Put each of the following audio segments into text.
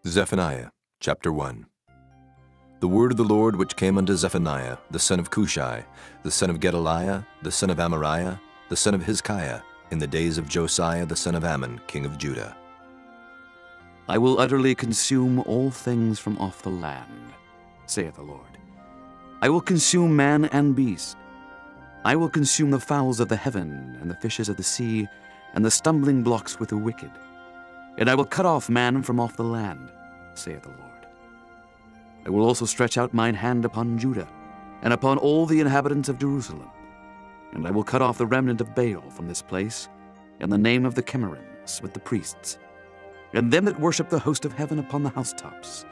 Zephaniah chapter 1. The word of the Lord which came unto Zephaniah, the son of Cushai, the son of Gedaliah, the son of Amariah, the son of Hezekiah, in the days of Josiah the son of Ammon, king of Judah. I will utterly consume all things from off the land, saith the Lord. I will consume man and beast. I will consume the fowls of the heaven, and the fishes of the sea, and the stumbling blocks with the wicked. And I will cut off man from off the land, saith the Lord. I will also stretch out mine hand upon Judah, and upon all the inhabitants of Jerusalem. And I will cut off the remnant of Baal from this place, in the name of the Chemarims with the priests, and them that worship the host of heaven upon the housetops,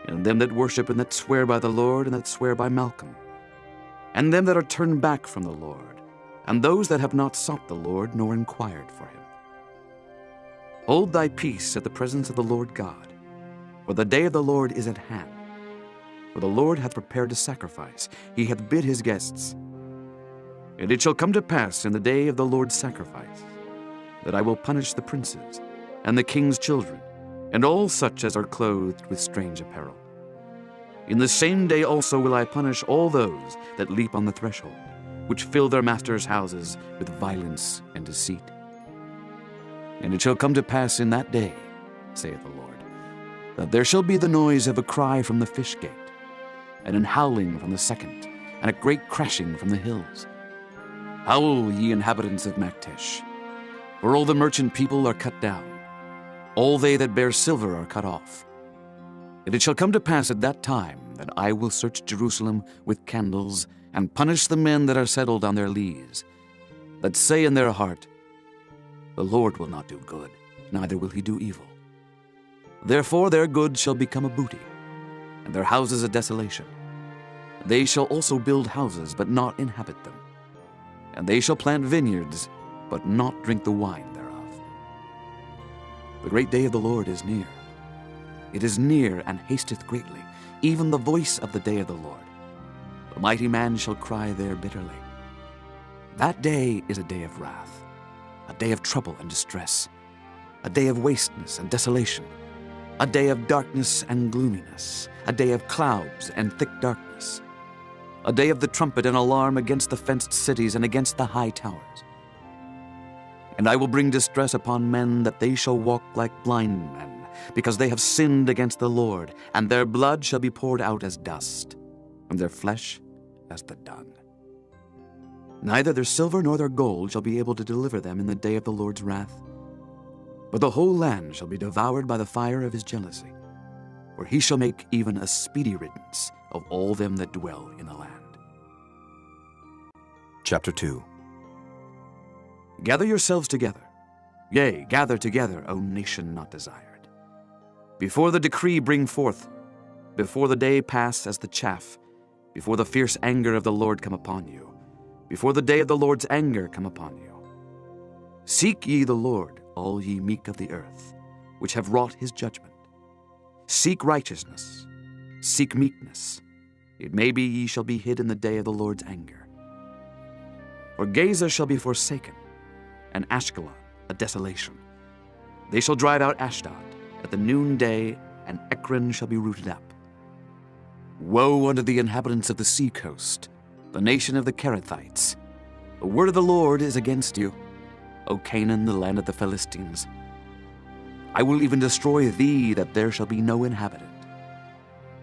and them that worship and that swear by the Lord and that swear by Malcham, and them that are turned back from the Lord, and those that have not sought the Lord nor inquired for him. Hold thy peace at the presence of the Lord God, for the day of the Lord is at hand. For the Lord hath prepared a sacrifice, he hath bid his guests. And it shall come to pass in the day of the Lord's sacrifice, that I will punish the princes, and the king's children, and all such as are clothed with strange apparel. In the same day also will I punish all those that leap on the threshold, which fill their masters' houses with violence and deceit. And it shall come to pass in that day, saith the Lord, that there shall be the noise of a cry from the fish gate, and an howling from the second, and a great crashing from the hills. Howl, ye inhabitants of Maktesh, for all the merchant people are cut down, all they that bear silver are cut off. And it shall come to pass at that time that I will search Jerusalem with candles, and punish the men that are settled on their lees, that say in their heart, the Lord will not do good, neither will he do evil. Therefore their goods shall become a booty, and their houses a desolation. They shall also build houses, but not inhabit them. And they shall plant vineyards, but not drink the wine thereof. The great day of the Lord is near. It is near and hasteth greatly, even the voice of the day of the Lord. The mighty man shall cry there bitterly. That day is a day of wrath, a day of trouble and distress, a day of wasteness and desolation, a day of darkness and gloominess, a day of clouds and thick darkness, a day of the trumpet and alarm against the fenced cities and against the high towers. And I will bring distress upon men, that they shall walk like blind men, because they have sinned against the Lord, and their blood shall be poured out as dust, and their flesh as the dung. Neither their silver nor their gold shall be able to deliver them in the day of the Lord's wrath. But the whole land shall be devoured by the fire of his jealousy, for he shall make even a speedy riddance of all them that dwell in the land. Chapter 2. Gather yourselves together, yea, gather together, O nation not desired. Before the decree bring forth, before the day pass as the chaff, before the fierce anger of the Lord come upon you, before the day of the Lord's anger come upon you. Seek ye the Lord, all ye meek of the earth, which have wrought his judgment. Seek righteousness, seek meekness. It may be ye shall be hid in the day of the Lord's anger. For Gaza shall be forsaken, and Ashkelon a desolation. They shall drive out Ashdod at the noonday, and Ekron shall be rooted up. Woe unto the inhabitants of the sea coast, the nation of the Kerethites. The word of the Lord is against you, O Canaan, the land of the Philistines. I will even destroy thee, that there shall be no inhabitant.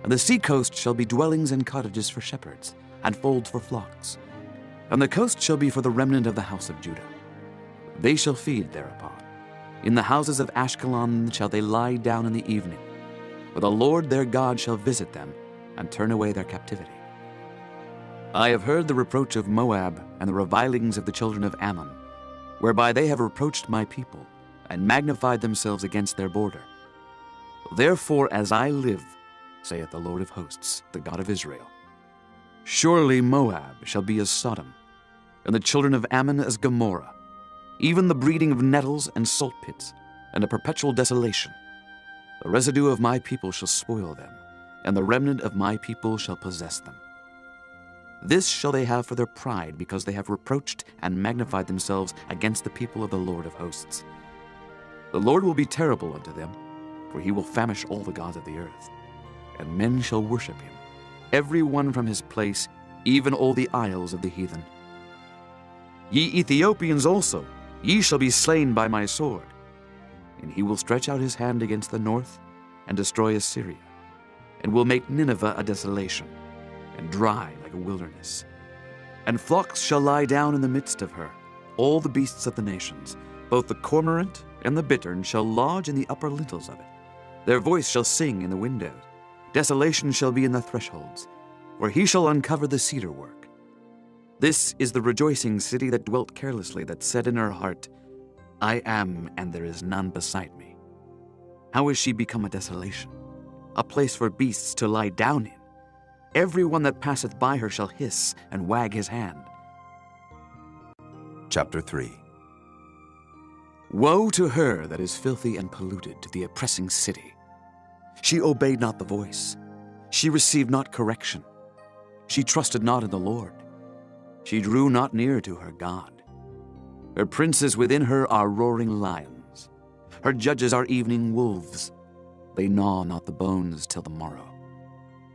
And the sea coast shall be dwellings and cottages for shepherds, and folds for flocks. And the coast shall be for the remnant of the house of Judah. They shall feed thereupon. In the houses of Ashkelon shall they lie down in the evening, for the Lord their God shall visit them, and turn away their captivity. I have heard the reproach of Moab, and the revilings of the children of Ammon, whereby they have reproached my people, and magnified themselves against their border. Therefore, as I live, saith the Lord of hosts, the God of Israel, surely Moab shall be as Sodom, and the children of Ammon as Gomorrah, even the breeding of nettles and salt pits, and a perpetual desolation. The residue of my people shall spoil them, and the remnant of my people shall possess them. This shall they have for their pride, because they have reproached and magnified themselves against the people of the Lord of hosts. The Lord will be terrible unto them, for he will famish all the gods of the earth, and men shall worship him, every one from his place, even all the isles of the heathen. Ye Ethiopians also, ye shall be slain by my sword. And he will stretch out his hand against the north, and destroy Assyria, and will make Nineveh a desolation, and dry like a wilderness. And flocks shall lie down in the midst of her, all the beasts of the nations, both the cormorant and the bittern shall lodge in the upper lintels of it. Their voice shall sing in the windows. Desolation shall be in the thresholds, for he shall uncover the cedar work. This is the rejoicing city that dwelt carelessly, that said in her heart, I am, and there is none beside me. How is she become a desolation, a place for beasts to lie down in? Every one that passeth by her shall hiss and wag his hand. Chapter 3. Woe to her that is filthy and polluted, to the oppressing city. She obeyed not the voice. She received not correction. She trusted not in the Lord. She drew not near to her God. Her princes within her are roaring lions. Her judges are evening wolves. They gnaw not the bones till the morrow.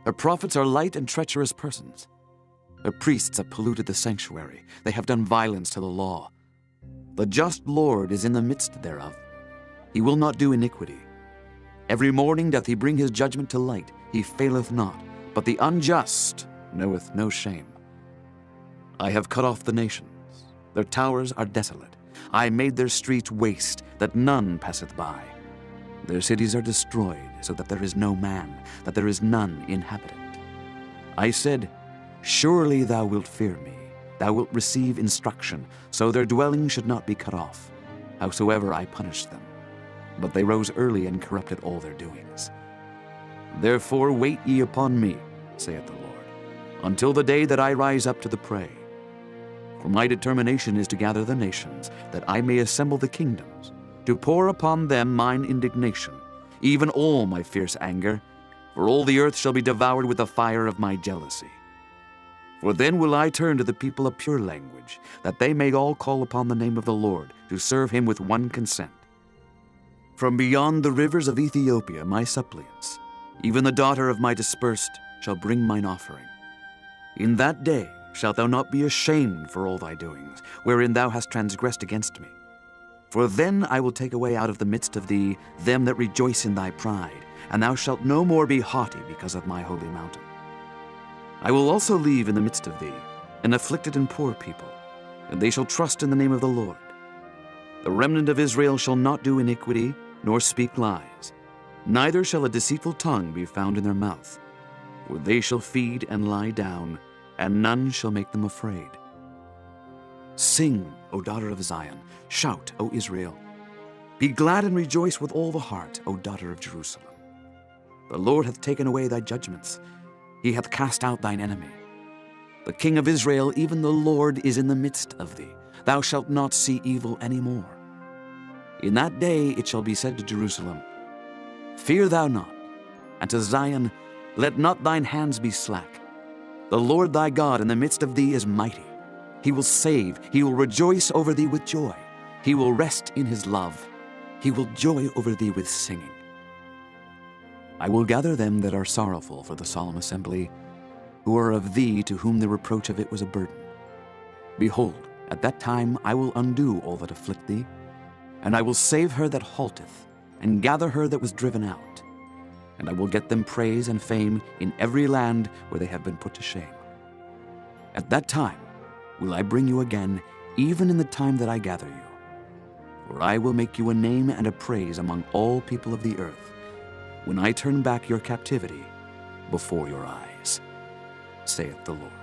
Her prophets are light and treacherous persons. Her priests have polluted the sanctuary. They have done violence to the law. The just Lord is in the midst thereof. He will not do iniquity. Every morning doth he bring his judgment to light. He faileth not, but the unjust knoweth no shame. I have cut off the nations. Their towers are desolate. I made their streets waste, that none passeth by. Their cities are destroyed, so that there is no man, that there is none inhabitant. I said, Surely thou wilt fear me. Thou wilt receive instruction, so their dwelling should not be cut off, howsoever I punished them. But they rose early and corrupted all their doings. Therefore wait ye upon me, saith the Lord, until the day that I rise up to the prey. For my determination is to gather the nations, that I may assemble the kingdoms, to pour upon them mine indignation, even all my fierce anger, for all the earth shall be devoured with the fire of my jealousy. For then will I turn to the people a pure language, that they may all call upon the name of the Lord, to serve him with one consent. From beyond the rivers of Ethiopia my suppliants, even the daughter of my dispersed, shall bring mine offering. In that day shalt thou not be ashamed for all thy doings, wherein thou hast transgressed against me. For then I will take away out of the midst of thee them that rejoice in thy pride, and thou shalt no more be haughty because of my holy mountain. I will also leave in the midst of thee an afflicted and poor people, and they shall trust in the name of the Lord. The remnant of Israel shall not do iniquity, nor speak lies, neither shall a deceitful tongue be found in their mouth. For they shall feed and lie down, and none shall make them afraid. Sing, O daughter of Zion, shout, O Israel. Be glad and rejoice with all the heart, O daughter of Jerusalem. The Lord hath taken away thy judgments. He hath cast out thine enemy. The King of Israel, even the Lord, is in the midst of thee. Thou shalt not see evil any more. In that day it shall be said to Jerusalem, Fear thou not, and to Zion, Let not thine hands be slack. The Lord thy God in the midst of thee is mighty. He will save, he will rejoice over thee with joy. He will rest in his love. He will joy over thee with singing. I will gather them that are sorrowful for the solemn assembly, who are of thee, to whom the reproach of it was a burden. Behold, at that time I will undo all that afflict thee, and I will save her that halteth, and gather her that was driven out. And I will get them praise and fame in every land where they have been put to shame. At that time will I bring you again, even in the time that I gather you. For I will make you a name and a praise among all people of the earth, when I turn back your captivity before your eyes, saith the Lord.